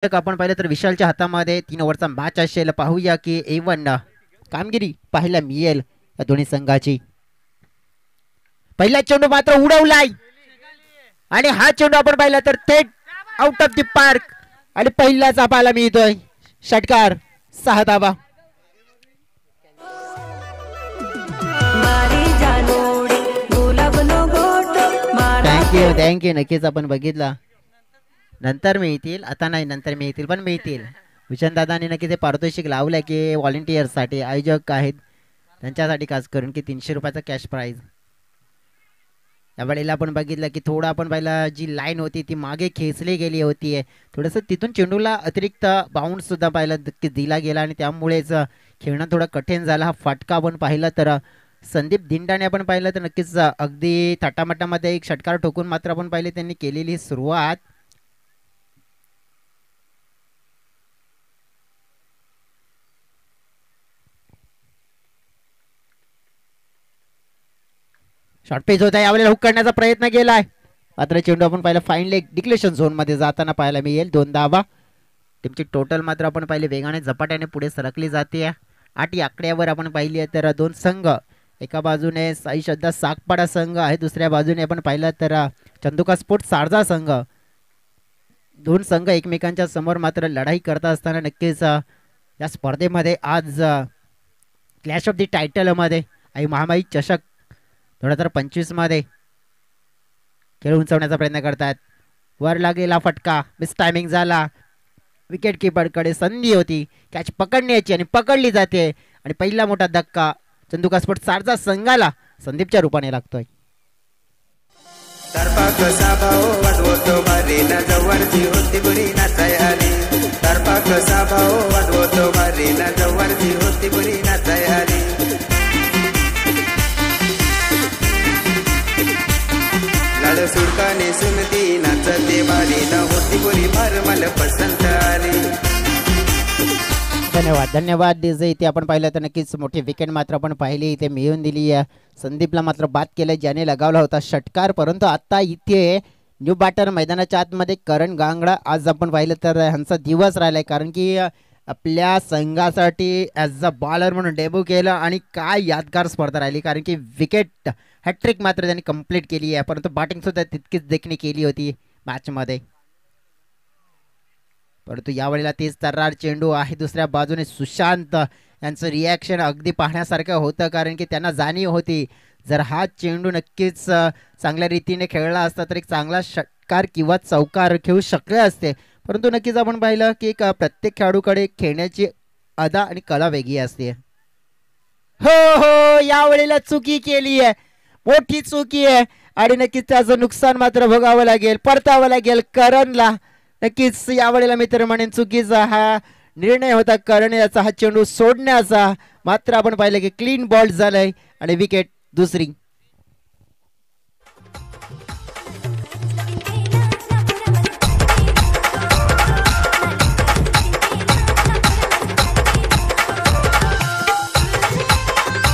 आपण पाहिलं तर विशालच्या हातामध्ये 3 ओव्हरचा मॅच असेल. पाहूया की A1 कामगिरी पाहायला मिळेल या दोन्ही संघाची. पहिला चेंडू मात्र उडवलाय आणि हा चेंडू आपण पाहिला तर थेट आउट ऑफ द पार्क आणि पहिलाच पाहायला मिळतोय षटकार 6 धावा. थँक्यू नक्कीच आपण बघितला. नंतर मिळतील, आता नाही, नंतर मिळतील पण मिळतील. भूषण दादांनी नक्की ते पारितोषिक लावलंय की व्हॉलेंटियर्ससाठी आयोजक आहेत त्यांच्यासाठी खास करून की 300 रुपयाचा कॅश प्राईज. यावेळेला आपण बघितलं की थोडं आपण पाहिलं जी लाईन होती ती मागे खेचली गेली होती. थोडंसं तिथून चेंडूला अतिरिक्त बाउंड सुद्धा पाहिलं नक्कीच दिला गेला आणि त्यामुळेच खेळणं थोडं कठीण झालं. हा फटका आपण पाहिला तर संदीप दिंडाने आपण पाहिलं तर नक्कीच अगदी थाटामाटामध्ये एक षटकार ठोकून मात्र आपण पाहिले त्यांनी केलेली सुरुवात. शॉर्ट पेज होता, यावेळेला हुक करण्याचा प्रयत्न केलाय मात्र चेंडू आपण पाहिलं फाईन लेग डिक्लेशन झोन मध्ये जाताना पाहायला मिळेल. 2 धावा. टीमची टोटल मात्र आपण पाहिले वेगाने झपाट्याने पुढे सरकली जाते. 8 आकड्यावर आपण पाहिली तर 2 संघ, एका बाजूने साई श्रद्धा सागपाडा संघ आहे, दुसऱ्या बाजूने आपण पाहिलं तर चंदुका स्पोर्ट्स सारजा संघ. 2 संघ एकमेकांच्या समोर मात्र लढाई करत असताना नक्कीच या स्पर्धेमध्ये आज क्लॅश ऑफ द टायटल मध्ये आई महामाई चषक 2025 मध्ये खेळ उंचवण्याचा प्रयत्न करतात. वर लागलेला फटका मिस टायमिंग झाला. विकेट किपरकडे संधी होती कॅच पकडण्याची आणि पकडली जाते आणि पहिला मोठा धक्का चंदुका स्पोर्ट्स सारजा संघाला संदीपच्या रूपाने लागतोय. सुडकाने सुनती नाचते बारी न होती पुरी फार मला पसंत आली. धन्यवाद डीजे. इथे आपण पाहिलं तर नक्कीच मोठी विकेट मात्र आपण पाहिली इथे मिळवून दिली आहे. संदीपला मात्र बाद केलं ज्याने लगावला होता षटकार. परंतु आता इथे न्यू बॅटर मैदानाच्या आतमध्ये करण गांगडा आज आपण पाहिलं तर ह्यांचा दिवस राहिलाय कारण की आपल्या संघासाठी ॲज अ बॉलर म्हणून डेब्यू केलं आणि काय यादगार स्पर्धा राहिली कारण की विकेट हॅट्रिक मात्र त्यांनी कंप्लीट केली आहे. परंतु बॅटिंग सुद्धा तितकीच देखणी केली होती मॅचमध्ये. परंतु यावेळेला तेच तर्रार चेंडू आहे. दुसऱ्या बाजूने सुशांत यांचं रिॲक्शन अगदी पाहण्यासारखं होतं कारण की त्यांना जाणीव होती जर हा चेंडू नक्कीच चांगल्या रीतीने खेळला असता तर एक चांगला षटकार किंवा चौकार खेळू शकले असते. परंतु नक्कीच आपण पाहिलं की प्रत्येक खेळाडूकडे खेळण्याची अदा आणि कला वेगळी असते. हो यावेळेला चुकी केली आहे, मोठी चुकी आहे आणि नक्कीच त्याचं नुकसान मात्र भोगावं लागेल, परतावं लागेल करणला. नक्कीच यावेळेला मित्र म्हणेन चुकीचा हा निर्णय होता करण याचा हा चेंडू सोडण्याचा. मात्र आपण पाहिलं की क्लीन बॉल झालाय आणि विकेट दुसरी.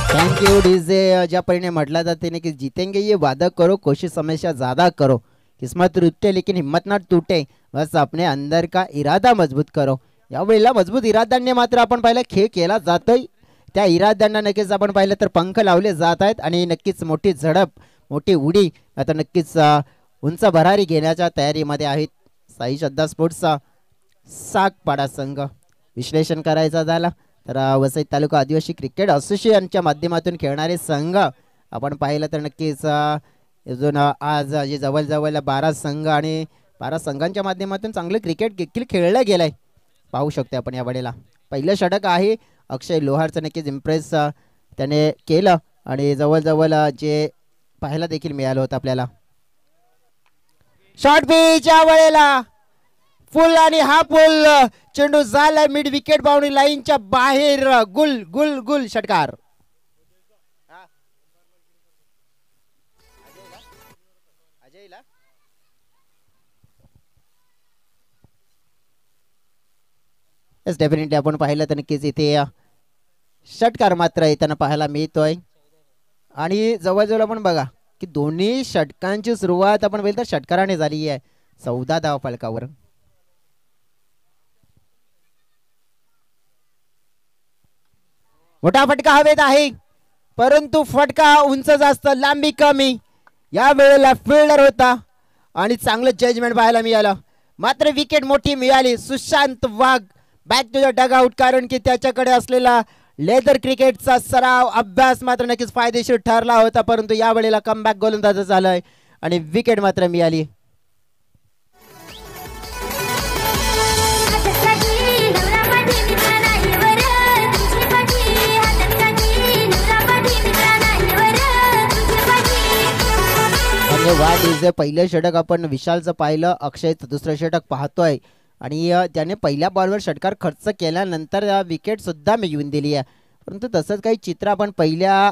Thank you DJ. ज्या परीने म्हटला जाते ना की जीतेंगे ये वादा करो कोशिश हमेशा ज़्यादा करो, किस्मत टूटे लेकिन हिम्मत ना टूटे, बस अपने अंदर का इरादा मजबूत करो. यावेळेला मजबूत इराद्याने मात्र आपण पाहिलं खेळ केला जातोय. त्या इराद्यांना नक्कीच आपण पाहिलं तर पंख लावले जात आहेत आणि नक्कीच मोठी झडप, मोठी उडी आता नक्कीच उंच भरारी घेण्याच्या तयारीमध्ये आहेत साई श्रद्धा स्पोर्ट्सचा सागपाडा संघ. विश्लेषण करायचा झाला तर वसई तालुका आदिवासी क्रिकेट असोसिएशनच्या माध्यमातून खेळणारे संघ आपण पाहिलं तर नक्कीच अजून आज जे जवळजवळ 12 संघ आणि 12 संघांच्या माध्यमातून चांगलं क्रिकेट देखील खेळलं गेलंय पाहू शकतो आपण. या वेळेला पहिलं षटक आहे अक्षय लोहारचं नक्कीच इम्प्रेस त्याने केलं आणि जवळजवळ जे पाहायला देखील मिळालं होतं आपल्याला. शॉर्ट पिच या वेळेला फुल आणि हा फुल चेंडू झाला मिड विकेट बाउंड्री लाईनच्या बाहेर. गुल गुल गुल षटकार. येस डेफिनेटली आपण पाहिलं तर नक्कीच इथे षटकार मात्र येताना पाहायला मिळतोय आणि जवळजवळ आपण बघा की दोन्ही षटकांची सुरुवात आपण बघितलं तर षटकाराने झाली आहे. 14 धावा फलकावर. मोठा फटका हवेत आहे, परंतु फटका उंच जास्त लांबी कमी. या वेळेला फिल्डर होता आणि चांगलं जजमेंट पाहायला मिळालं. मात्र विकेट मोठी मिळाली. Sushant Wagh back to the dugout, कारण की त्याच्याकडे असलेला लेदर क्रिकेटचा सराव अभ्यास मात्र नक्कीच फायदेशीर ठरला होता. परंतु या वेळेला कमबॅक गोलंदाज झालाय आणि विकेट मात्र मिळाली. धन्यवाद. पहिलं षटक आपण विशालचं पाहिलं, अक्षयचं दुसरं षटक पाहतोय आणि त्याने पहिल्या बॉलवर षटकार खर्च केल्यानंतर विकेट सुद्धा मिळवून दिली आहे. परंतु तसंच काही चित्र आपण पहिल्या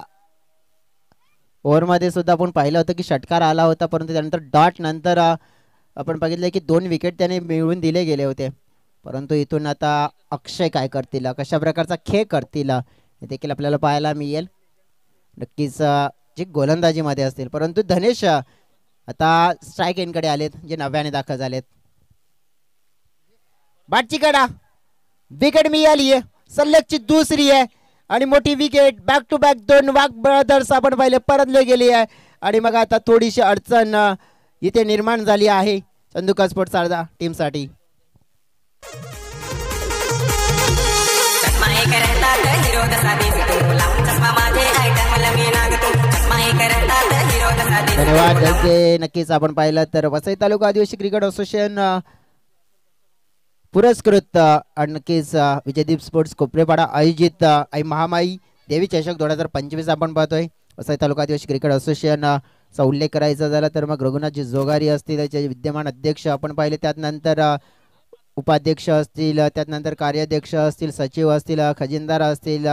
ओव्हरमध्ये सुद्धा आपण पाहिलं होतं की षटकार आला होता, परंतु त्यानंतर डॉट नंतर आपण बघितलं की 2 विकेट त्याने मिळवून दिले गेले होते. परंतु इथून आता अक्षय काय करतील, कशा प्रकारचा खेळ करतील हे देखील आपल्याला पाहायला मिळेल. नक्कीच जे गोलंदाजीमध्ये असतील. परंतु धनेश आता स्ट्राईक एंडकडे आलेत, जे नव्याने दाखल झालेत. बाटची कडा विकेट मिळाली आहे, सलगची दुसरी आहे आणि मोठी wicket. Back to back 2 Wagh brothers आपण पहिले परतले गेली आहे आणि मग आता थोडीशी अडचण इथे निर्माण झाली आहे चंदुका स्पोर्ट्स अर्धा टीमसाठी. धन्यवाद. नक्कीच आपण पाहिलं तर वसई तालुका आदिवासी क्रिकेट असोसिएशन पुरस्कृत नक्कीच विजयदीप स्पोर्ट्स कोपरेपाडा आयोजित आई महामाई देवी चषक 2025 आपण पाहतोय. वसई तालुका आदिवासी क्रिकेट असोसिएशनचा उल्लेख करायचा झाला तर मग रघुनाथजी जोगारी असतील, त्याचे विद्यमान अध्यक्ष आपण पाहिले, त्यानंतर उपाध्यक्ष असतील, त्यानंतर कार्याध्यक्ष असतील, सचिव असतील, खजिनदार असतील,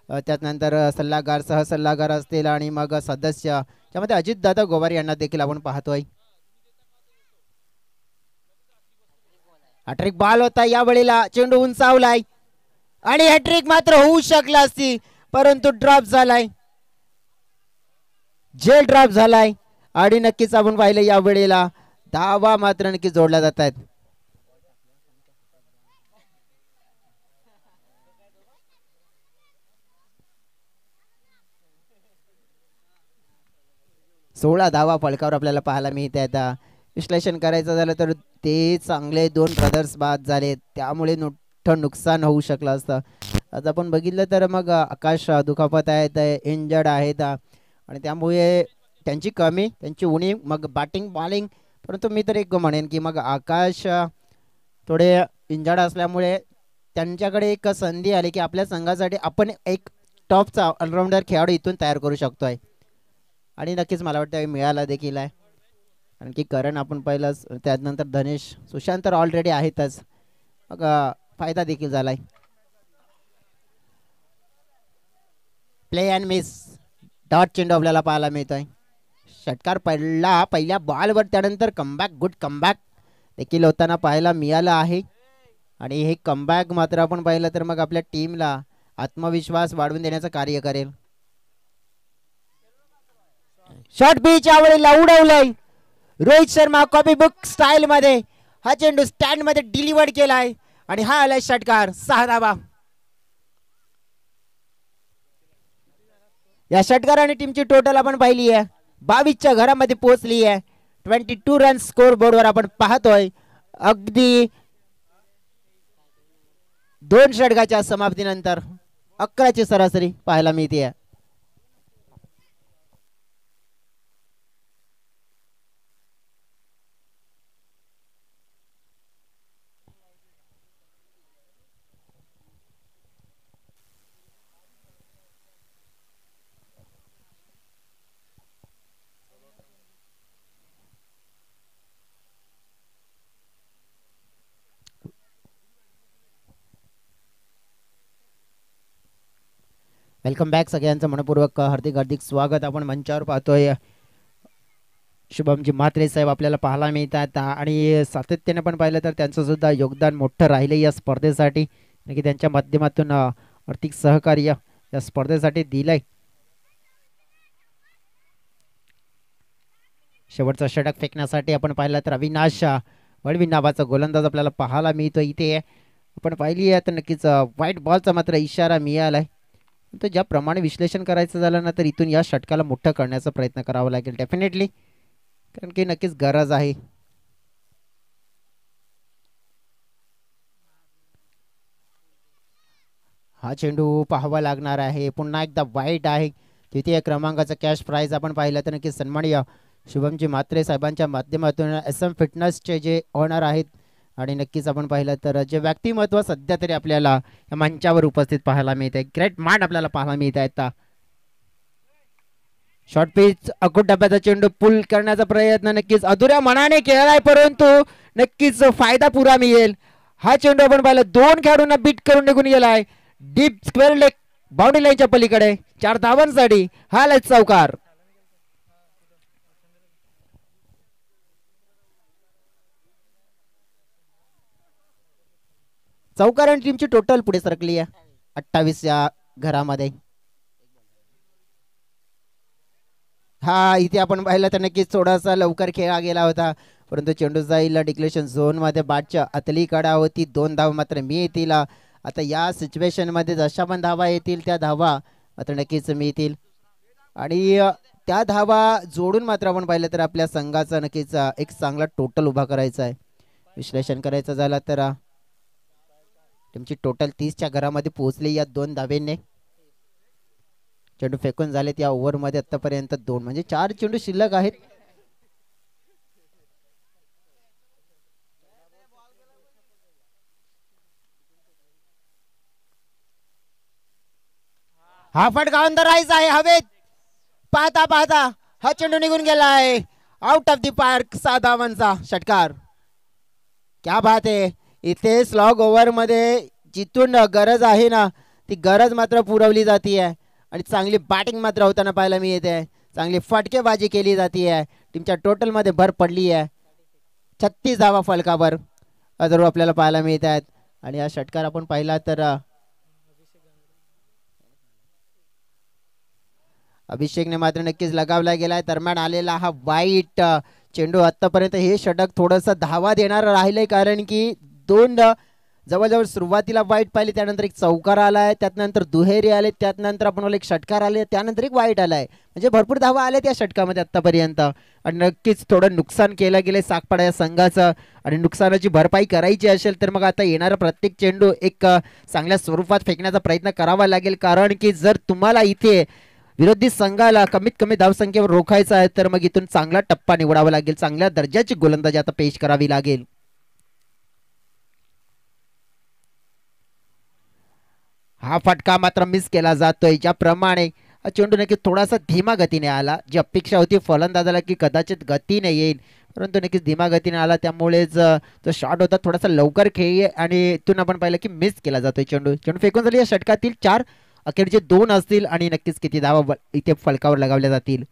त्यानंतर सल्लागार सहसल्लागार असतील आणि मग सदस्य, त्यामध्ये अजितदादा गोवारी यांना देखील आपण पाहतोय. हॅट्रिक बॉल होता, या वेळेला चेंडू उंचावलाय आणि हॅट्रिक मात्र होऊ शकला असती, परंतु ड्रॉप झालाय, जेल ड्रॉप झालाय आणि नक्कीच आपण पाहिलं या वेळेला धावा मात्र नक्कीच जोडल्या जात आहेत. सोळा धावा फलकावर आपल्याला पाहायला मिळते. आता विश्लेषण करायचं झालं तर ते चांगले 2 ब्रदर्स बाद झाले, त्यामुळे मोठं नुकसान होऊ शकलं असतं. आज आपण बघितलं तर मग आकाश दुखापत आहेत, इंजर्ड आहेत आणि त्यामुळे त्यांची कमी, त्यांची उणीव, मग बॅटिंग बॉलिंग. परंतु मी तर एक म्हणेन की मग आकाश थोडे इंजर्ड असल्यामुळे त्यांच्याकडे एक संधी आली की आपल्या संघासाठी आपण एक टॉपचा ऑलराऊंडर खेळाडू इथून तयार करू शकतोय आणि नक्कीच मला वाटतं मिळाला देखील आहे. आणखी करण आपण पाहिलंच, त्यानंतर धनेश, सुशांत तर ऑलरेडी आहेतच, मग फायदा देखील झालाय. प्ले अँड मिस डॉट चेंडू आपल्याला पाहायला मिळतोय. षटकार पडला पहिल्या बॉलवर, त्यानंतर कमबॅक, गुड कमबॅक देखील होताना पाहायला मिळालं आहे आणि हे कमबॅक मात्र आपण पाहिलं तर मग आपल्या टीमला आत्मविश्वास वाढवून देण्याचं कार्य करेल. शॉर्ट पिच यावेळेला उडवलंय Rohit Sharma, copybook style मध्ये हा चेंडू स्टँड मध्ये डिलिव्हर केलाय आणि हा आलाय षटकार. 6 धावा या षटकाराने टीमची टोटल आपण पाहिली आहे 22च्या घरामध्ये पोहोचली आहे. 22 रन स्कोर बोर्डवर आपण पाहतोय. अगदी 2 षटकाच्या समाप्तीनंतर 11ची सरासरी पाहायला मिळते. वेलकम बॅक सगळ्यांचं मनपूर्वक हार्दिक हार्दिक स्वागत. आपण मंचावर पाहतोय शुभमजी म्हात्रे साहेब आपल्याला पाहायला मिळतात आणि सातत्याने पण पाहिलं तर त्यांचं सुद्धा योगदान मोठं राहिलं या स्पर्धेसाठी, की त्यांच्या माध्यमातून आर्थिक सहकार्य या स्पर्धेसाठी दिलंय. शेवटचा षटक फेकण्यासाठी आपण पाहिलं तर अविनाश वळवी नावाचा गोलंदाज आपल्याला पाहायला मिळतो. इथे आपण पाहिली आहे तर नक्कीच व्हाईट बॉलचा मात्र इशारा मिळालाय. तर ज्याप्रमाणे विश्लेषण करायचं झालं ना तर इथून या षटकाला मोठं करण्याचा प्रयत्न करावा लागेल डेफिनेटली, कारण की नक्कीच गरज आहे. हा चेंडू पाहावा लागणार आहे. पुन्हा एकदा वाईट आहे. तृतीय क्रमांकाचा कॅश प्राइज आपण पाहिलं तर नक्की सन्माननीय शुभमजी म्हात्रे साहेबांच्या माध्यमातून SM फिटनेसचे जे ऑनर आहेत आणि नक्कीच आपण पाहिलं तर जे व्यक्तिमत्व सध्या तरी आपल्याला या मंचावर उपस्थित पाहायला मिळते, ग्रेट माइंड आपल्याला पाहायला मिळत आहेत. शॉर्ट पिच अकुट डब्याचा चेंडू पुल करण्याचा प्रयत्न नक्कीच अधुऱ्या मनाने केलाय, परंतु नक्कीच फायदा पुरा मिळेल. हा चेंडू आपण पाहिलं 2 खेळाडूंना बीट करून निघून गेलाय डीप स्क्वेअर लेग बाउंड्री लाईनच्या पलीकडे 4 धावांसाठी हा लय चौकार. चौकार आणि टीमची टोटल पुढे सरकली आहे 28 या घरामध्ये. हा इथे आपण पाहिलं तर नक्कीच थोडासा लवकर खेळला गेला होता, परंतु चेंडू जाईल डिक्लेरेशन झोन मध्ये बॅटच्या आतली कडा होती. 2 धावा मात्र मिळतील. आता या सिच्युएशन मध्ये जशा पण धावा येतील त्या धावा मात्र नक्कीच मिळतील आणि त्या धावा जोडून मात्र आपण पाहिलं तर आपल्या संघाचा नक्कीच एक चांगला टोटल उभा करायचा आहे. विश्लेषण करायचं झालं तर टीमची टोटल 30च्या घरामध्ये पोहोचली या 2 धावेने. चेंडू फेकून झालेत या ओव्हर मध्ये आतापर्यंत 2 म्हणजे 4 चेंडू शिल्लक आहेत. हा फटका ऑन द राईज आहे हवेत. पाहता पाहता हा चेंडू निघून गेला आहे आउट ऑफ द पार्क. 6 धावांचा षटकार. क्या बात आहे. इथे स्लॉग ओव्हर मध्ये जिथून गरज आहे ना ती गरज मात्र पुरवली जाते आहे आणि चांगली बॅटिंग मात्र होताना पाहायला मिळते. चांगली फटकेबाजी केली जाते आहे. टीमच्या टोटल मध्ये भर पडली आहे. 36 धावा फलकावर जरूर आपल्याला पाहायला मिळत आहेत आणि हा षटकार आपण पाहिला तर अभिषेकने मात्र नक्कीच लगावला गेलाय. दरम्यान आलेला हा वाईट चेंडू आतापर्यंत हे षटक थोडंसं धावा देणार राहिलंय, कारण की 2 जवळजवळ सुरुवातीला वाईट पाहिली, त्यानंतर एक चौकार आलाय, त्यानंतर दुहेरी आले, त्यानंतर आपण एक षटकार आले, त्यानंतर एक वाईट आलाय. म्हणजे भरपूर धावा आल्या त्या षटकामध्ये आतापर्यंत आणि नक्कीच थोडं नुकसान केलं गेले सागपाडा या संघाचं आणि नुकसानाची भरपाई करायची असेल तर मग आता येणारा प्रत्येक चेंडू एक चांगल्या स्वरूपात फेकण्याचा प्रयत्न करावा लागेल, कारण की जर तुम्हाला इथे विरोधी संघाला कमीत कमी धावसंख्येवर रोखायचा आहे तर मग इथून चांगला टप्पा निवडावा लागेल. चांगल्या दर्जाची गोलंदाजी आता पेश करावी लागेल. हा फटका मात्र मिस केला जातोय. ज्याप्रमाणे हा चेंडू नक्कीच थोडासा धीमा गतीने आला. जी अपेक्षा होती फलंदाजाला की कदाचित गतीने येईल, परंतु नक्कीच धीमा गतीने आला, त्यामुळेच तो शॉट होता थोडासा लवकर खेळी आणि इथून आपण पाहिलं की मिस केला जातोय चेंडू. चेंडू फेकून झाली. या षटकातील 4 अखेरचे 2 असतील आणि नक्कीच किती धावा इथे फलकावर लगावल्या जातील.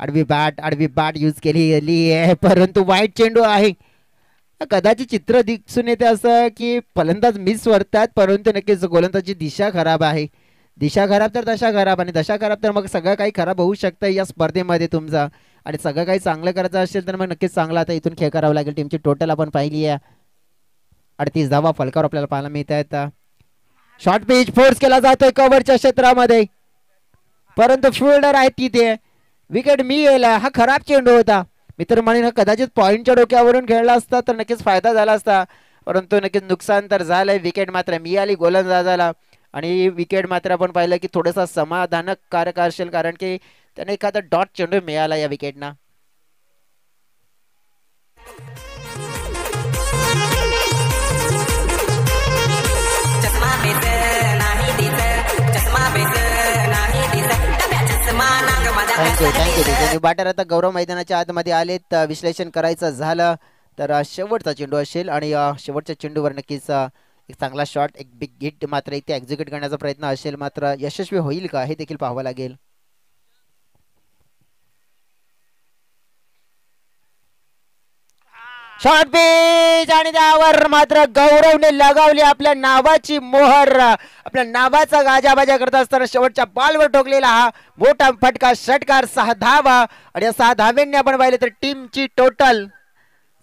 आडवी बॅट यूज केली गेली आहे, परंतु वाईट चेंडू आहे. कदाचित चित्र दिसून येते असं की फलंदाज मिस करतात, परंतु नक्कीच गोलंदाजी दिशा खराब आहे. दिशा खराब तर दशा खराब आणि दशा खराब तर मग सगळं काही खराब होऊ शकतं या स्पर्धेमध्ये तुमचा. आणि सगळं काही चांगलं करायचं असेल तर मग नक्कीच चांगला आता इथून खेळ करावा लागेल. टीमची टोटल आपण पाहिली आहे 38 धावा फलकावर आपल्याला पाहायला मिळत आहेत. शॉर्ट पिच फोर्स केला जातोय कव्हरच्या क्षेत्रामध्ये, परंतु फिल्डर आहे तिथे. विकेट मिळेल. हा खराब चेंडू होता. मित्र म्हणून कदाचित पॉइंटच्या डोक्यावरून खेळला असता तर नक्कीच फायदा झाला असता, परंतु नक्कीच नुकसान तर झालंय. विकेट मात्र मिळाली गोलंदाजाला आणि विकेट मात्र आपण पाहिलं की थोडासा समाधानकारक असेल, कारण की त्याने एखादा डॉट चेंडू मिळाला या विकेटना. थँक्यू. बॅटर आता गौरव मैदानाच्या आतमध्ये आलेत. विश्लेषण करायचं झालं तर शेवटचा चेंडू असेल आणि शेवटच्या चेंडूवर नक्कीच एक चांगला शॉट, एक बिग हिट मात्र इथे एक्झिक्यूट करण्याचा प्रयत्न असेल, मात्र यशस्वी होईल का हे देखील पाहावं लागेल. शॉर्ट पिच आणि त्यावर मात्र गौरवने लगावली आपल्या नावाची मोहर. आपल्या नावाचा गाजाबाजा करत असताना शेवटच्या बॉलवर ठोकलेला हा मोठा फटका. षटकार 6 धावा आणि या 6 धाव्यांनी आपण पाहिले तर टीमची टोटल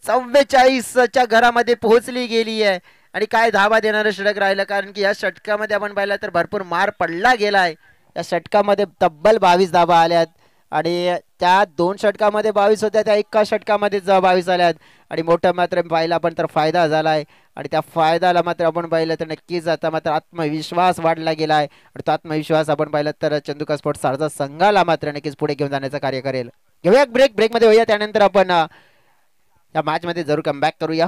44च्या घरामध्ये पोहोचली गेली आहे आणि काय धावा देणारं षटक राहिलं, कारण की या षटकामध्ये आपण पाहिलं तर भरपूर मार पडला गेलाय. या षटकामध्ये तब्बल 22 धावा आल्यात आणि त्या 2 षटकामध्ये 22 होत्या, त्या एका षटकामध्ये 22 आल्यात आणि मोठं मात्र पाहिलं आपण तर फायदा झालाय. आणि त्या फायद्याला मात्र आपण पाहिलं तर नक्कीच आता मात्र आत्मविश्वास वाढला गेलाय आणि तो आत्मविश्वास आपण पाहिलं तर चंदुका स्पोर्ट्स सारजा संघाला मात्र नक्कीच पुढे घेऊन जाण्याचं कार्य करेल. घेऊया ब्रेकमध्ये होऊया, त्यानंतर आपण या मॅच मध्ये जरूर कमबॅक करूया.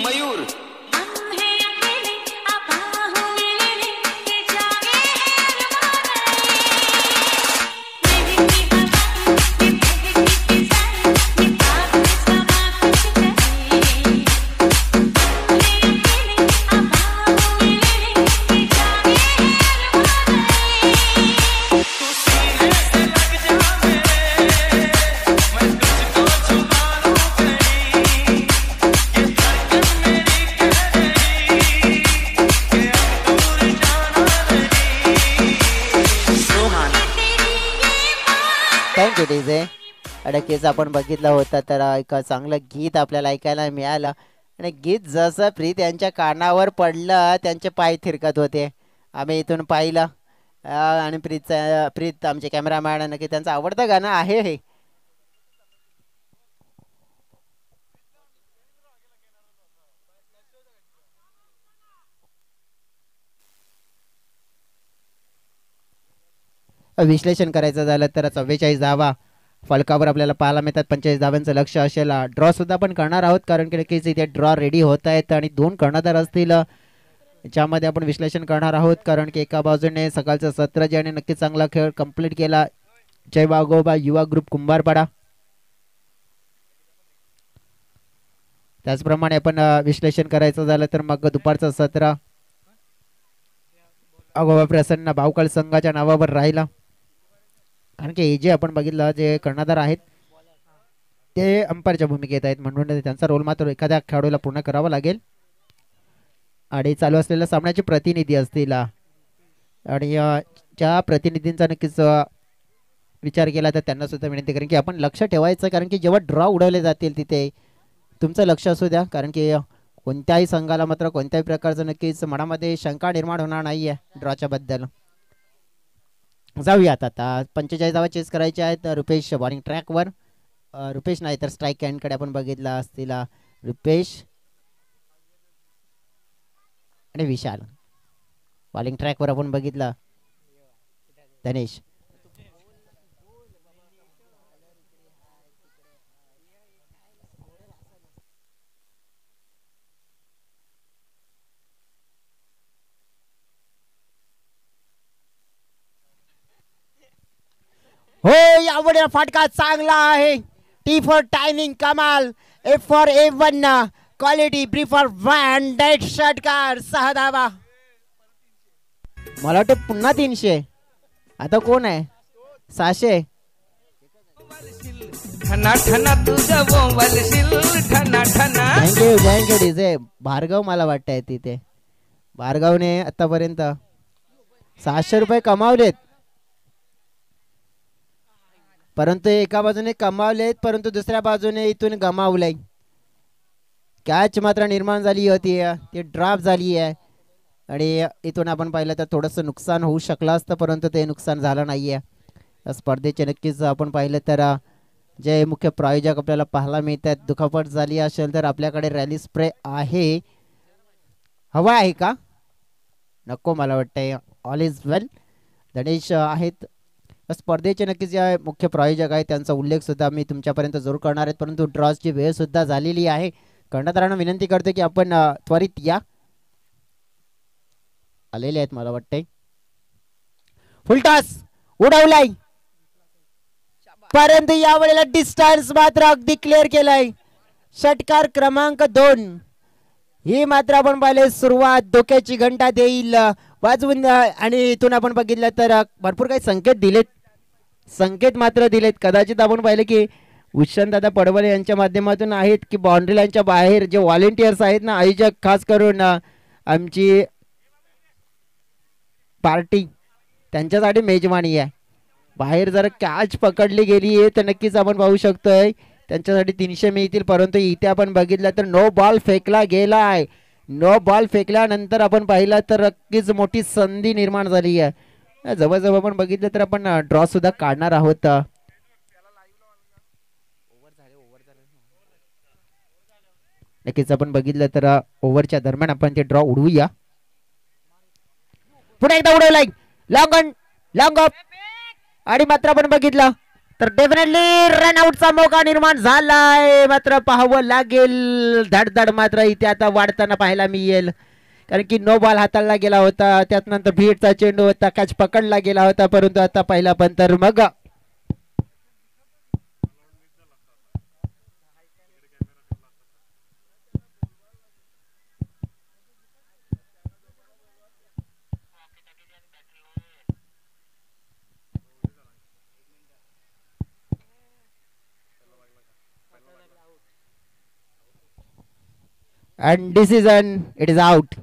मयूर डीजे अडकेच आपण बघितलं होतं तर एक चांगलं गीत आपल्याला ऐकायला मिळालं आणि गीत जसं प्रीत यांच्या कानावर पडलं त्यांचे पाय थिरकत होते. आम्ही इथून पाहिलं आणि प्रीत आमचे कॅमेरामॅन नक्की त्यांचं आवडतं गाणं आहे हे. विश्लेषण करायचं झालं तर 44 धावा फलकावर आपल्याला पाहायला मिळतात. 45 धावांचं लक्ष असेल. ड्रॉ सुद्धा पण करणार आहोत कारण की नक्कीच इथे ड्रॉ रेडी होत आहेत आणि 2 कर्णधार असतील ज्यामध्ये आपण विश्लेषण करणार आहोत कारण की एका बाजूने सकाळचं सत्र ज्याने नक्कीच चांगला खेळ कंप्लीट केला जय वाघोबा युवा ग्रुप कुंभारपाडा, त्याचप्रमाणे आपण विश्लेषण करायचं झालं तर मग दुपारचं सत्र अगोबा प्रसन्न भावकाळ संघाच्या नावावर राहिला कारण की हे जे आपण बघितलं जे कर्णधार आहेत ते अंपायरच्या भूमिकेत आहेत म्हणून त्यांचा रोल मात्र एखाद्या खेळाडूला पूर्ण करावा लागेल. आणि चालू असलेल्या सामन्याचे प्रतिनिधी असतील आणि ज्या प्रतिनिधींचा नक्कीच विचार केला तर त्यांना सुद्धा विनंती करेन की आपण लक्ष ठेवायचं कारण की जेव्हा ड्रॉ उडवले जातील तिथे तुमचं लक्ष असू द्या कारण की कोणत्याही संघाला मात्र कोणत्याही प्रकारचं नक्कीच मनामध्ये शंका निर्माण होणार नाही आहे ड्रॉच्या बद्दल. जाऊयात आता 45 धावा चेस करायच्या आहेत. रुपेश बॉलिंग ट्रॅकवर, रुपेश नाही तर स्ट्राईक हँडकडे आपण बघितला असतील रुपेश आणि विशाल. बॉलिंग ट्रॅकवर आपण बघितला धनेश. हो यावर फटका चांगला आहे. टी फॉर टायमिंग कमाल, F for A1 quality, B for वॅन्डेड षटकार 6 धावा. मला वाटतं पुन्हा 300. आता कोण आहे 600. Thank you DJ Bhargav. मला वाटतंय तिथे भार्गवने आतापर्यंत 600 रुपये कमावलेत परंतु एका बाजूने कमावलेत परंतु दुसऱ्या बाजूने इथून गमावलंय. कॅच मात्र निर्माण झाली होती ती ड्रॉप झाली आहे आणि इथून आपण पाहिलं तर थोडंसं नुकसान होऊ शकलं असतं परंतु ते नुकसान झालं नाही आहे. स्पर्धेचे नक्कीच आपण पाहिलं तर जे मुख्य प्रायोजक आपल्याला पाहायला मिळतात. दुखापत झाली असेल तर आपल्याकडे रॅली स्प्रे आहे, हवा आहे का नको मला वाटतंय. ऑल इज वेल. गणेश आहेत स्पर्धेचे नक्कीच जे मुख्य प्रायोजक आहेत त्यांचा उल्लेख सुद्धा मी तुमच्यापर्यंत जरूर करणार आहेत परंतु ड्रॉची वेळ सुद्धा झालेली आहे. कर्णधारांना विनंती करतो की आपण त्वरित या. आलेले आहेत मला वाटते. फुलटॉस उडवलाय परंतु यावेळेला डिस्टन्स मात्र अगदी क्लिअर केलाय. षटकार क्रमांक 2 ही मात्र आपण पाहिले सुरुवात धोक्याची घंटा देईल वाजवून आणि इथून आपण बघितलं तर भरपूर काही संकेत मात्र दिलेत. कदाचित आपण पाहिलं की उषणदादा पडवले यांच्या माध्यमातून आहेत की बाउंड्री लाईनच्या बाहेर जे व्हॉलेंटियर्स आहेत ना आयोजक खास करून आमची पार्टी त्यांच्यासाठी मेजवानी आहे बाहेर जर कॅच पकडली गेली आहे तर नक्कीच आपण पाहू शकतोय त्यांच्यासाठी 300 मिळतील, परंतु इथे आपण बघितलं तर नो बॉल फेकला गेलाय. नो बॉल फेकल्यानंतर आपण पाहिलं तर नक्कीच मोठी संधी निर्माण झाली आहे. जवळजवळ आपण बघितलं तर आपण ड्रॉ सुद्धा काढणार आहोत. नक्कीच आपण बघितलं तर ओव्हरच्या दरम्यान आपण ते ड्रॉ उडवूया. पुन्हा एकदा उडवलाय लॉंग ऑफ आणि मात्र आपण बघितलं तर डेफिनेटली रन आउटचा मौका निर्माण झालाय. मात्र पाहावं लागेल धडधड मात्र इथे आता वाढताना पाहायला मिळेल, कारण की नो बॉल हाताळला गेला होता. त्यानंतर भीडचा चेंडू होता, कॅच पकडला गेला होता, परंतु आता पहिला पण तर मग and decision it is out.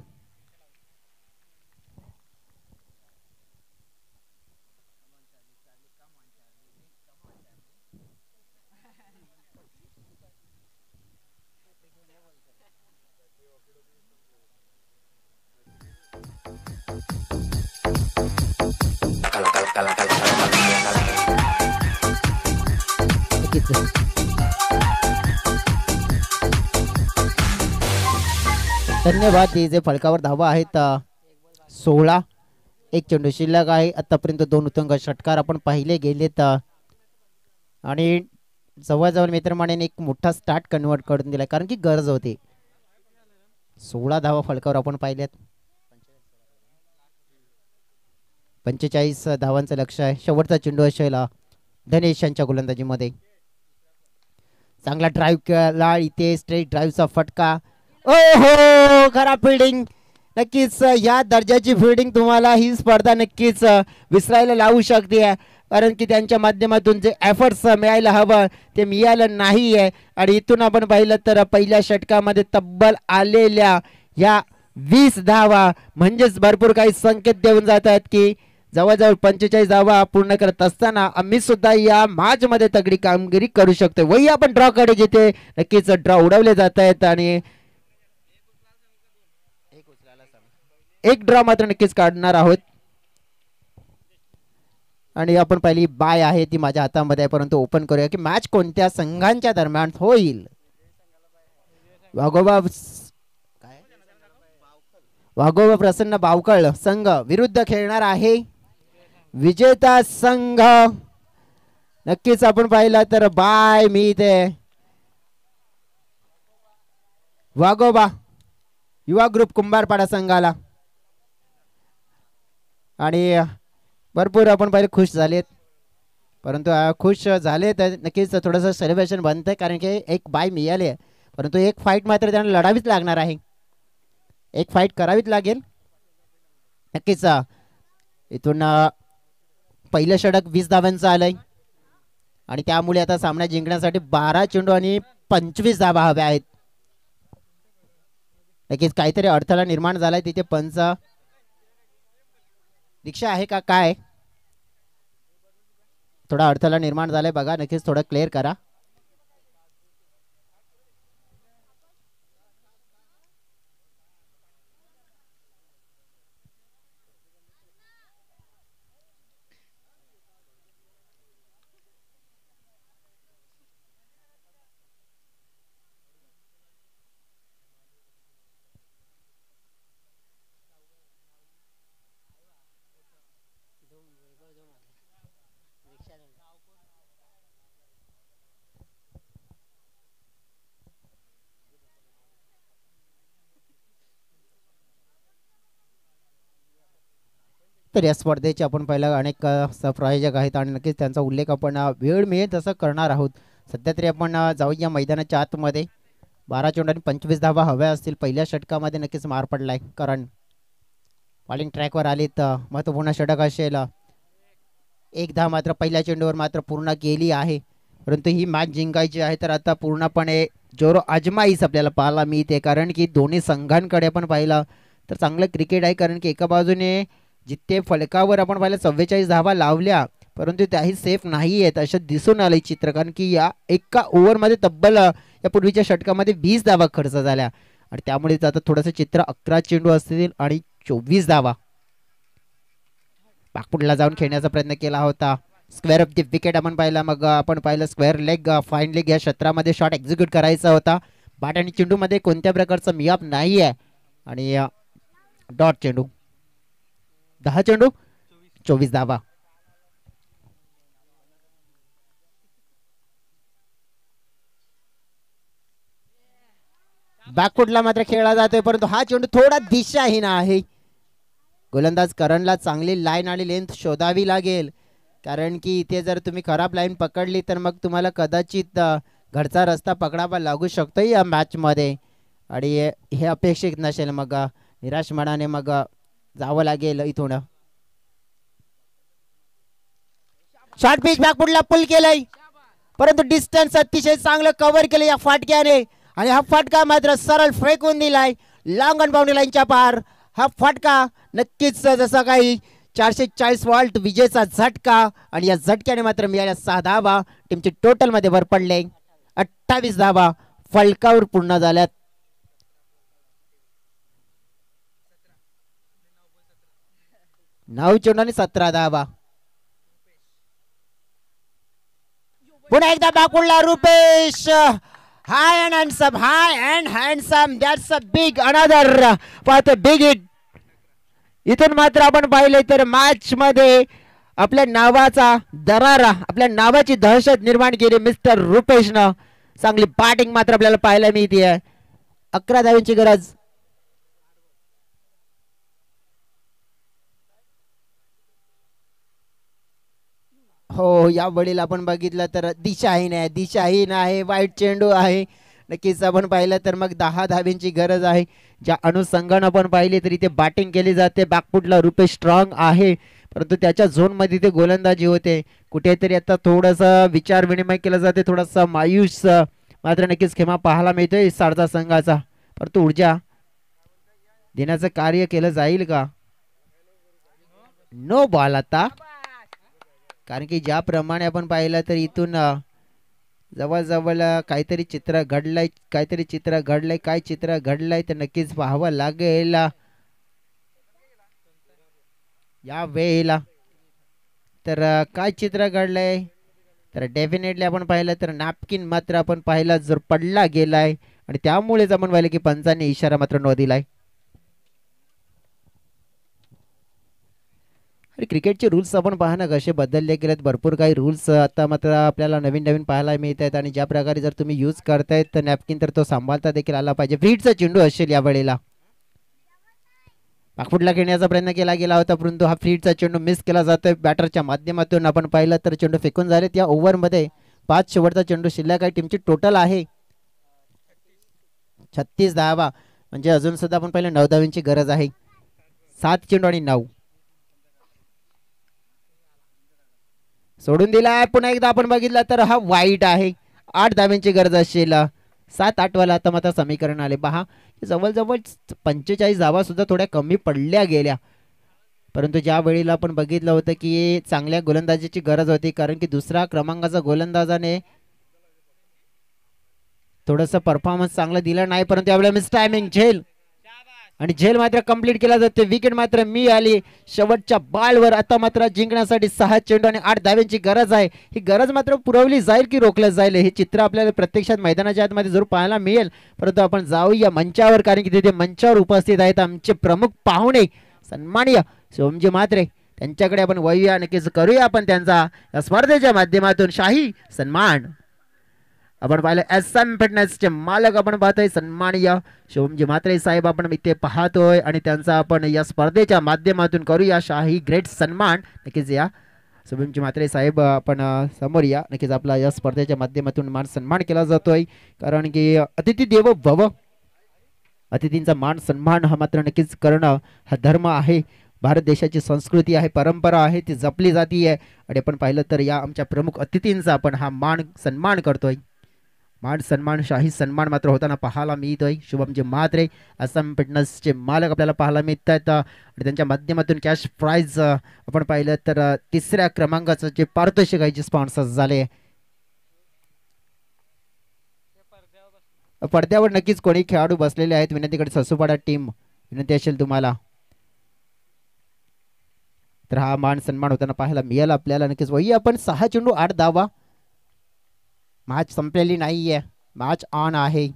धन्यवाद. ते जे फलकावर धावा आहेत 16, एक चेंडू शिल्लक आहे. आतापर्यंत 2 उत्तुंग षटकार आपण पाहिले गेलेत आणि जवळजवळ मित्रमाने एक मोठा स्टार्ट कन्वर्ट करून दिला, कारण की गरज होती. 16 धावा फलकावर आपण पाहिल्यात. 45 धावांचं लक्ष आहे. शेवटचा चेंडू असेल धनेश यांच्या गोलंदाजीमध्ये. चांगला ड्राईव्ह केला इथे, स्ट्रेट ड्राईव्हचा फटका. ओहो, खराब फिल्डिंग. नक्कीच या दर्जाची फिल्डिंग तुम्हाला ही स्पर्धा नक्कीच विसरायला लावू शकते, कारण की त्यांच्या माध्यमातून जे एफर्ट्स मिळायला हवं ते मिळालं नाही आहे. आणि इथून आपण पाहिलं तर पहिल्या षटकामध्ये तब्बल आलेल्या या 20 धावा म्हणजेच भरपूर काही संकेत देऊन जातात की जवळजवळ 45 धावा पूर्ण करत असताना आम्ही सुद्धा या मॅच मध्ये तगडी कामगिरी करू शकतो. वही आपण ड्रॉ कडे जिथे नक्कीच ड्रॉ उडवले जात आहेत आणि एक ड्रॉ मात्र नक्कीच काढणार आहोत. आणि आपण पहिली बाय आहे ती माझ्या हातामध्ये आहे, परंतु ओपन करूया की मॅच कोणत्या संघांच्या दरम्यान होईल. वाघोबा प्रसन्न बावकळ संघ विरुद्ध खेळणार आहे विजेता संघ. नक्कीच आपण पाहिला तर बाय मी इथे वाघोबा युवा ग्रुप कुंभारपाडा संघाला. आणि भरपूर आपण पहिले खुश झालेत, परंतु खुश झाले तर नक्कीच थोडंसं सेलिब्रेशन बनतंय, कारण की एक बाय मिळाली आहे, परंतु एक फाईट मात्र त्यांना लढावीच लागणार आहे. एक फाईट करावीच लागेल नक्कीच. इथून पहिलं षटक 20 धावांचं आलंय आणि त्यामुळे आता सामना जिंकण्यासाठी 12 चेंडू आणि 25 धावा हव्या आहेत. नक्कीच काहीतरी अडथळा निर्माण झालाय तिथे. पंच रिक्षा आहे का काय, थोडा अडथळा निर्माण झालाय बघा, नक्कीच थोडं क्लिअर करा. तर या स्पर्धेचे आपण पहिला अनेक सहप्रायोजक आहेत आणि नक्कीच त्यांचा उल्लेख आपण वेळ मिळेल तसं करणार आहोत. सध्या तरी आपण जाऊया मैदानाच्या आतमध्ये. 12 चेंडू आणि 25 धावा हव्या असतील. पहिल्या षटकामध्ये नक्कीच मार पडलाय, कारण बॉलिंग ट्रॅकवर आली तर महत्त्वपूर्ण षटक असेल. एक धाव मात्र पहिल्या चेंडूवर मात्र पूर्ण केली आहे, परंतु ही मॅच जिंकायची आहे तर आता पूर्णपणे जोरो आजमाईस आपल्याला पाहायला मिळते, कारण की दोन्ही संघांकडे आपण पाहिलं तर चांगलं क्रिकेट आहे. कारण की एका बाजूने जिथे फलकावर आपण पाहिलं 44 धावा लावल्या, परंतु त्याही सेफ नाही आहेत असं दिसून आलंय चित्र. कारण की या एका ओव्हरमध्ये तब्बल या पूर्वीच्या षटकामध्ये 20 धावा खर्च झाल्या आणि त्यामुळे आता थोडंसं चित्र 11 चेंडू असतील आणि 24 धावा. पाकपुडला जाऊन खेळण्याचा प्रयत्न केला होता. स्क्वेअर ऑफ द विकेट आपण पाहिला. मग आपण पाहिलं स्क्वेअर लेग फाईन लेग या क्षेत्रामध्ये शॉट एक्झिक्यूट करायचा होता. बॅट आणि चेंडू मध्ये कोणत्या प्रकारचा मियाप नाही आहे आणि डॉट चेंडू. 10 चेंडू 24 धावा. बॅकफुटला मात्र खेळला जातोय परंतु हा चेंडू थोडा दिशाहीन आहे. गोलंदाज करणला चांगली लाईन आणि लेंथ शोधावी लागेल कारण की इथे जर तुम्ही खराब लाईन पकडली तर मग तुम्हाला कदाचित घरचा रस्ता पकडावा लागू शकतो या मॅच मध्ये आणि हे अपेक्षित नसेल. मग निराश मनाने मग जावं लागेल इथून. शॉर्ट पिच बॅकफुटला पुल केलंय परंतु डिस्टन्स अतिशय चांगलं कव्हर केलं या फाटक्याने आणि हा फटका मात्र सरळ फेकून दिलाय लॉंग ऑन बाउंड्री लाईनच्या पार. हा फटका नक्कीच जसा काही 440 वॉल्ट विजेचा झटका आणि या झटक्याने मात्र मिळाल्या 6 धावा. टीमचे टोटल मध्ये भर पडले 28 धावा फलकावर पूर्ण झाल्यात. नऊ चेंडू आणि 17 धावा. पुन्हा एकदा बॅकवर्डला Rupesh. High and handsome, high and handsome. That's a big another but a big hit. इथून मात्र आपण पाहिले तर मॅच मध्ये आपल्या नावाचा दरारा आपल्या नावाची दहशत निर्माण केली मिस्टर रुपेशनं. चांगली बॅटिंग मात्र आपल्याला पाहायला मिळते. 11 धावांची गरज. हो या वेळेला आपण बघितलं तर दिशाहीन आहे वाईट चेंडू आहे. नक्कीच आपण पाहिलं तर मग 10 धाब्यांची गरज आहे. ज्या अनुषंगाने आपण पाहिले तरी ते बॅटिंग केली जाते. बॅकफुटला रुपेश स्ट्रॉंग आहे परंतु त्याच्या झोन मध्ये ते गोलंदाजी होते. कुठेतरी आता थोडासा विचार विनिमय केला जाते थोडासा मायूस मात्र नक्कीच खेमा पाहायला मिळतोय सारजा संघाचा. परंतु ऊर्जा देण्याचं कार्य केलं जाईल का. नो बॉल आता कारण की ज्याप्रमाणे आपण पाहिलं तर इथून जवळजवळ काहीतरी चित्र घडलंय काय चित्र घडलंय ते नक्कीच पाहावं लागेल या वेळेला. तर काय चित्र घडलंय तर डेफिनेटली आपण पाहिलं तर नॅपकिन मात्र आपण पाहिला जर पडला गेलाय आणि त्यामुळेच आपण पाहिलं की पंचांनी इशारा मात्र न दिलाय. आणि क्रिकेटचे रूल्स आपण पाहणं कसे बदलले गेलेत. भरपूर काही रूल्स आता मात्र आपल्याला नवीन पाहायला मिळत आहेत आणि ज्या प्रकारे जर तुम्ही यूज करतायत तर नॅपकिन तर तो सांभाळता देखील आला पाहिजे. फ्रीडचा चेंडू असेल या वेळेला. पाकफुटला खेळण्याचा प्रयत्न केला गेला होता परंतु हा फ्रीडचा चेंडू मिस केला जातोय बॅटरच्या माध्यमातून. आपण पाहिलं तर चेंडू फेकून झालेत या ओव्हरमध्ये. 5 शेवटचा चेंडू शिल्लक आहे. टीमची टोटल आहे 36 धावा म्हणजे अजून सुद्धा आपण पाहिलं 9 धावांची गरज आहे. 7 चेंडू आणि 9 सोडून दिलाय. पुन्हा एकदा आपण बघितलं तर हा वाईट आहे. 8 धावांची गरज असेल. 7-8 वाला आता मात्र समीकरण आले. पहा जवळजवळ 45 धावा सुद्धा थोड्या कमी पडल्या गेल्या परंतु ज्या वेळेला आपण बघितलं होतं की चांगल्या गोलंदाजीची गरज होती कारण की दुसरा क्रमांकाचा गोलंदाजाने थोडंसं परफॉर्मन्स चांगला दिला नाही परंतु यावेळेला मिस टायमिंग झेल आणि झेल मात्र कंप्लीट केला जाते. विकेट मात्र मी आली शेवटच्या बॉलवर. आता मात्र जिंकण्यासाठी 6 चेंडू आणि 8 धाव्यांची गरज आहे. ही गरज मात्र पुरवली जाईल की रोखलं जाईल हे चित्र आपल्याला प्रत्यक्षात मैदानाच्या आतमध्ये जरूर पाहायला मिळेल. परंतु आपण जाऊया मंचावर कारण की तिथे मंचावर उपस्थित आहेत आमचे प्रमुख पाहुणे सन्माननीय सोमजी म्हात्रे. त्यांच्याकडे आपण वळूया नक्कीच करूया आपण त्यांचा या स्पर्धेच्या माध्यमातून शाही सन्मान. आपण पाहिलं SM फिटनेसचे मालक आपण पाहतोय सन्माननीय शिवमजी म्हात्रे साहेब आपण इथे पाहतोय आणि त्यांचा आपण या स्पर्धेच्या माध्यमातून करूया शाही ग्रेट सन्मान. नक्कीच या शिवमजी म्हात्रे साहेब आपण समोर या. नक्कीच आपला या स्पर्धेच्या माध्यमातून मान सन्मान केला जातोय कारण की अतिथी देवो भव. अतिथींचा मान सन्मान हा मात्र नक्कीच करणं हा धर्म आहे. भारत देशाची संस्कृती आहे परंपरा आहे ती जपली जाती आहे आणि आपण पाहिलं तर या आमच्या प्रमुख अतिथींचा आपण हा मान सन्मान करतोय. मान सन्मान शाही सन्मान मात्र होताना पाहायला मिळतोय. शुभमजी म्हात्रे असम फिटनेसचे मालक आपल्याला पाहायला मिळत आहेत आणि त्यांच्या माध्यमातून कॅश प्राइज आपण पाहिलं तर तिसऱ्या क्रमांकाचं जे पारितोषिक आहे जे स्पॉन्सर झाले. पडद्यावर नक्कीच कोणी खेळाडू बसलेले आहेत. विनंतीकडे ससुपाडा टीम विनंती असेल तुम्हाला. तर हा मान सन्मान होताना पाहायला मिळेल आपल्याला नक्कीच. वही आपण 6 चेंडू 8 धावा. मॅच संपलेली नाहीये, मॅच ऑन आहे.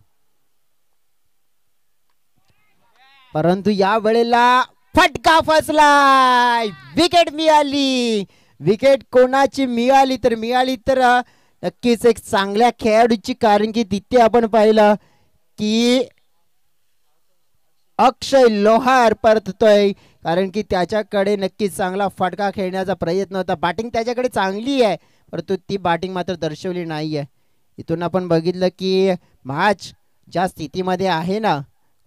परंतु या वेळेला फटका फसलाय. विकेट मिळाली. विकेट कोणाची मिळाली तर नक्कीच एक चांगल्या खेळाडूची. कारण की तिथे आपण पाहिलं की अक्षय लोहार परततोय. कारण की त्याच्याकडे नक्कीच चांगला फटका खेळण्याचा प्रयत्न होता. बॅटिंग त्याच्याकडे चांगली आहे परंतु ती बॅटिंग मात्र दर्शवली नाहीये. इथून आपण बघितलं की मॅच ज्या स्थितीमध्ये आहे ना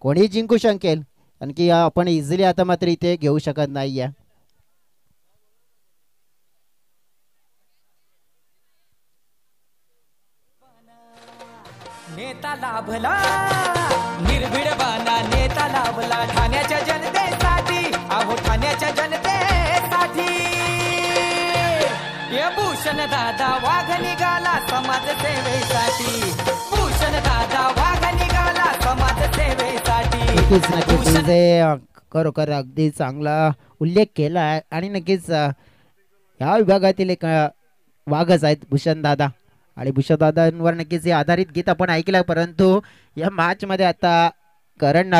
कोणी जिंकू शकेल. कारण की आपण इझिली आता मात्र इथे घेऊ शकत नाहीये. नेता लाभला निर्भीडपणा नेता लाभला ठाण्याच्या जनतेसाठी. अहो ठाण्याच्या जनतेसाठी हे भूषण दादा वाघ निघाला समाज सेवेसाठी. भूषण दादा वाघ निघाला समाज सेवेसाठी. नक्कीच खरोखर अगदी चांगला उल्लेख केला आहे आणि नक्कीच या विभागातील एक वाघच आहेत भूषण दादा. आणि भूषण दादांवर नक्कीच हे आधारित गीत आपण ऐकलं. परंतु या मॅच मध्ये आता करण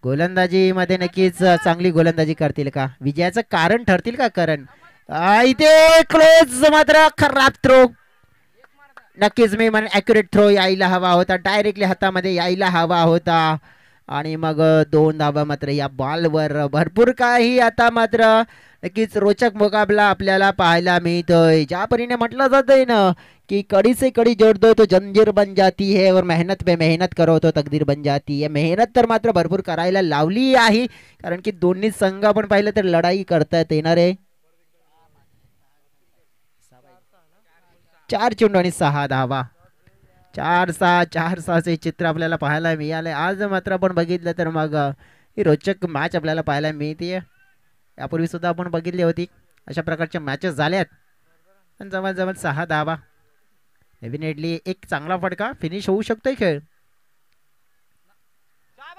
गोलंदाजी मध्ये नक्कीच चांगली गोलंदाजी करतील का, विजयाचं कारण ठरतील का करण. इथे क्लोज मात्र खराब थ्रो. नक्कीच मी म्हणेन ॲक्युरेट थ्रो यायला हवा होता. डायरेक्टली हातामध्ये यायला हवा होता. आणि मग 2 धावा मात्र या बॉलवर. भरपूर काही आता मात्र नक्कीच रोचक मुकाबला आपल्याला पाहायला मिळतोय. ज्या परीने म्हटलं जातंय ना कि कड़ी से कड़ी जोड़ दो तो जंजीर बन जाती है और मेहनत पे मेहनत करो तो तकदीर बन जाती है. मेहनत तर मात्र भरपूर करायला लावली आहे. कारण की दोन्ही संघ आपण पाहिलं तर लढाई करतायत येणार आहे. 4 चेंडू आणि 6 धावा. 4-6 चित्र आपल्याला पाहायला मिळाले. आज मात्र आपण बघितलं तर मग ही रोचक मॅच आपल्याला पाहायला मिळते. यापूर्वी सुद्धा आपण बघितली होती अशा प्रकारच्या मॅचेस झाल्यात. पण जवळजवळ 6 धावा. डेफिनेटली एक चांगला फटका फिनिश होऊ शकतोय खेळ.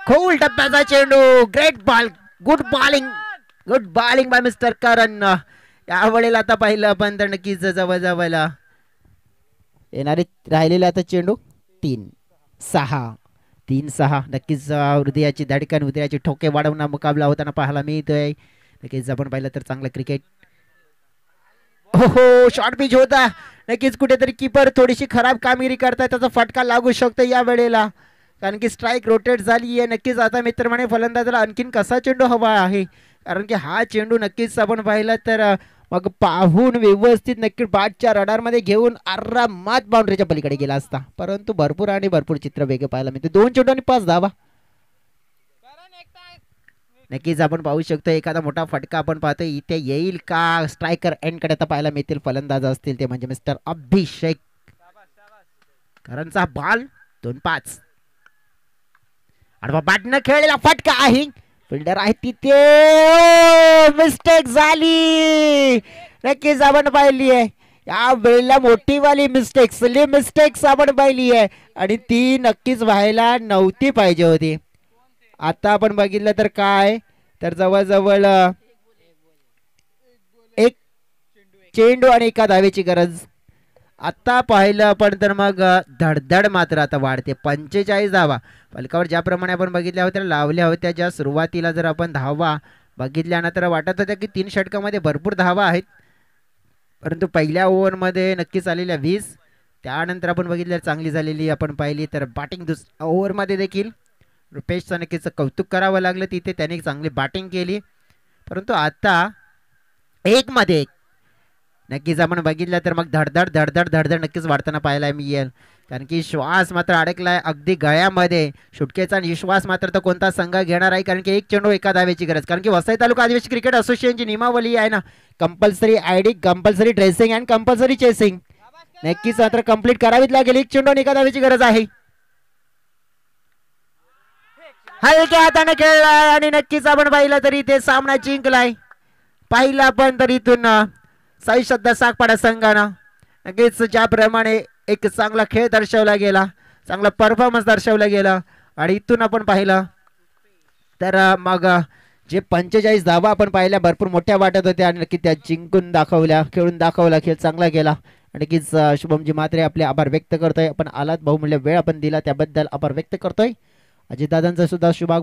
खोल टप्प्याचा चेंडू. Great ball. Good bowling by mister Karan. यावेळेला आता पाहिलं आपण तर नक्कीच जवळजवळ येणारे राहिलेले आता चेंडू 3-6. नक्कीच हृदयाची धडकन हृदयाची ठोके वाढवणा मुकाबला होताना पाहायला मिळतोय. नक्कीच आपण पाहिलं तर चांगलं क्रिकेट. हो शॉर्ट पिच होता. नक्कीच कुठेतरी कीपर थोडीशी खराब कामगिरी करताय. त्याचा फटका लागू शकतो या वेळेला. कारण की स्ट्राईक रोटेट झाली आहे. नक्कीच आता मित्रमणे फलंदाजाला आणखीन कसा चेंडू हवा आहे. कारण की हा चेंडू नक्कीच आपण पाहिलं तर मग पाहून व्यवस्थित नक्की बॅटच्या रडारमध्ये घेऊन आरामात बाउंड्रीच्या पलीकडे गेला असता. परंतु भरपूर चित्र वेगळे पाहायला मिळते. 2 चेंडू आणि 5 धावा. नक्कीच आपण पाहू शकतो एखादा मोठा फटका आपण पाहतो इथे येईल का. स्ट्रायकर एंडकडे आता पाहायला मिळतील फलंदाज असतील ते म्हणजे मिस्टर अभिषेक. करणचा बॉल 2-5. आडवा बॅटनं खेळलेला फटका आहे. फिल्डर आहे तिथे. मिस्टेक झाली. नक्कीच आपण पाहिली आहे या वेळेला मोठीवाली मिस्टेक्स आपण पाहिली आहे आणि ती नक्कीच व्हायला नव्हती पाहिजे होती. आता आपण बघितलं तर काय तर जवळजवळ 1 चेंडू आणि 1 धावेची गरज. आता पाहिलं आपण तर मग धडधड मात्र आता वाढते. 45 धावा. फलकावर ज्याप्रमाणे आपण बघितल्या होत्या लावल्या होत्या ज्या सुरुवातीला जर आपण धावा बघितल्यानंतर वाटत होत्या की 3 षटकामध्ये भरपूर धावा आहेत. परंतु पहिल्या ओव्हरमध्ये नक्कीच आलेल्या 20. त्यानंतर आपण बघितल्या चांगली झालेली आपण पाहिली तर बॅटिंग दुसऱ्या ओव्हरमध्ये देखील रुपेशचं नक्कीच कौतुक करावं लागलं. तिथे त्याने चांगली बॅटिंग केली. परंतु आता 1 मध्ये 1 नक्कीच आपण बघितलं तर मग धडधड नक्कीच वाढताना पाहायला मिळेल. कारण की श्वास मात्र अडकलाय अगदी गळ्यामध्ये. सुटकेचा निश्वास मात्र तो कोणता संघ घेणार आहे. कारण की 1 चेंडू 1 धावेची गरज. कारण की वसई तालुका आदिवासी क्रिकेट असोसिएशनची नियमावली आहे ना compulsory ID compulsory dressing and compulsory chasing. नक्कीच मात्र कंप्लीट करावीच लागेल. एक चेंडू एका धावेची गरज आहे. हलक्या हाताने खेळलाय आणि नक्कीच आपण पाहिलं तरी ते सामना जिंकलाय. पाहिला पण तरी इथून साई श्रद्धा सागपाडा संघानं नक्कीच ज्याप्रमाणे एक चांगला खेळ दर्शवला गेला, चांगला परफॉर्मन्स दर्शवला गेला आणि इथून आपण पाहिलं तर मग जे 45 धावा आपण पाहिल्या भरपूर मोठ्या वाटत होत्या आणि नक्की त्या जिंकून दाखवल्या, खेळून दाखवला, खेळ चांगला गेला. नक्कीच शुभमजी म्हात्रे आपले आभार व्यक्त करतोय. आपण आलात, बहुमूल्य वेळ आपण दिला त्याबद्दल आभार व्यक्त करतोय. अजितदादांचा सुद्धा शुभाग